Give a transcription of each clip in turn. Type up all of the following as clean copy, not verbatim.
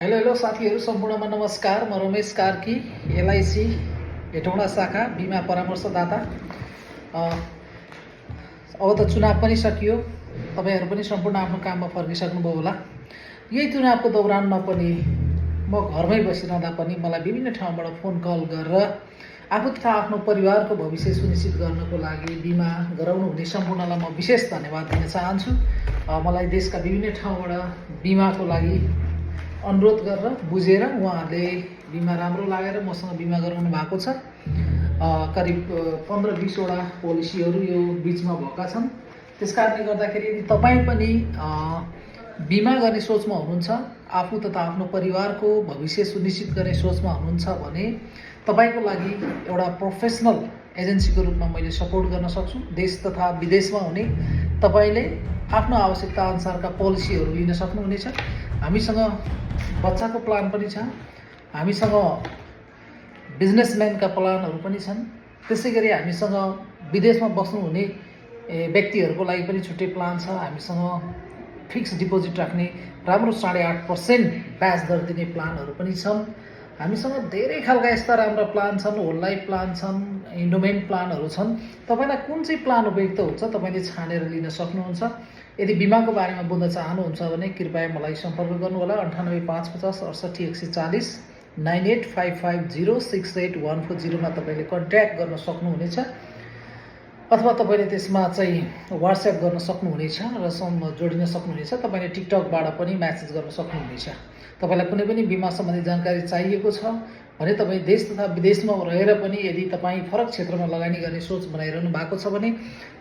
Hello hello साथीहरू सम्पूर्णमा नमस्कार। म रमेश कार्की, एलआइसी हेटौँडा शाखा बिमा परामर्शदाता। अब त चुनाव पनि सकियो, तपाईँहरू पनि सम्पूर्ण आफ्नो काममा फर्किसक्नुभयो होला। यही चुनावको दौरानमा पनि म घरमै बसिरहँदा पनि मलाई विभिन्न ठाउँबाट फोन कल गरेर आफू तथा आफ्नो परिवारको भविष्य सुनिश्चित गर्नको लागि बिमा गराउनुहुने सम्पूर्णलाई म विशेष धन्यवाद दिन चाहन्छु। मलाई देशका विभिन्न ठाउँबाट बिमाको लागि अनुरोध गरेर बुझेर उहाँहरूले बिमा राम्रो लागेर मसँग बिमा गराउनु भएको छ। करिब 15-20वटा पोलिसीहरू यो बिचमा भएका छन्। त्यस कारणले गर्दाखेरि यदि तपाईँ पनि बिमा गर्ने सोचमा हुनुहुन्छ, आफू तथा आफ्नो परिवारको भविष्य सुनिश्चित गर्ने सोचमा हुनुहुन्छ भने तपाईँको लागि एउटा प्रोफेसनल एजेन्सीको रूपमा मैले सपोर्ट गर्न सक्छु। देश तथा विदेशमा हुने तपाईँले आफ्नो आवश्यकता अनुसारका पोलिसीहरू लिन सक्नुहुनेछ। हामीसँग बच्चाको प्लान पनि छ, हामीसँग बिजनेसम्यानका प्लानहरू पनि छन्। त्यसै गरी हामीसँग विदेशमा बस्नुहुने व्यक्तिहरूको लागि पनि छुट्टै प्लान छ। हामीसँग फिक्स डिपोजिट राख्ने राम्रो 8.5% ब्याज दर दिने प्लानहरू पनि छन्। हामीसँग धेरै खालका यस्ता राम्रा प्लान छन्, होल लाइफ प्लान छन्, इन्डोमेन्ट प्लानहरू छन्। तपाईँलाई कुन चाहिँ प्लान उपयुक्त हुन्छ तपाईँले छानेर लिन सक्नुहुन्छ। यदि बिमाको बारेमा बुझ्न चाहनुहुन्छ भने कृपया मलाई सम्पर्क गर्नुहोला। 9855688140 9855068140 मा तपाईँले कन्ट्याक्ट गर्न सक्नुहुनेछ, अथवा तपाईँले त्यसमा चाहिँ वाट्सएप गर्न सक्नुहुनेछ र जोडिन सक्नुहुनेछ। तपाईँले टिकटकबाट पनि म्यासेज गर्न सक्नुहुनेछ। तपाईँलाई कुनै पनि बिमा सम्बन्धी जानकारी चाहिएको छ भने तपाईँ देश तथा विदेशमा रहेर पनि यदि तपाईँ फरक क्षेत्रमा लगानी गर्ने सोच बनाइरहनु भएको छ भने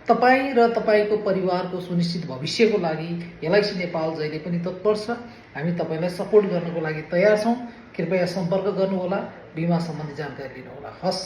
तपाईँ र तपाईँको परिवारको सुनिश्चित भविष्यको लागि एलआइसी नेपाल जहिले पनि तत्पर छ। हामी तपाईँलाई सपोर्ट गर्नको लागि तयार छौँ। कृपया सम्पर्क गर्नुहोला, बिमा सम्बन्धी जानकारी लिनुहोला। हस्।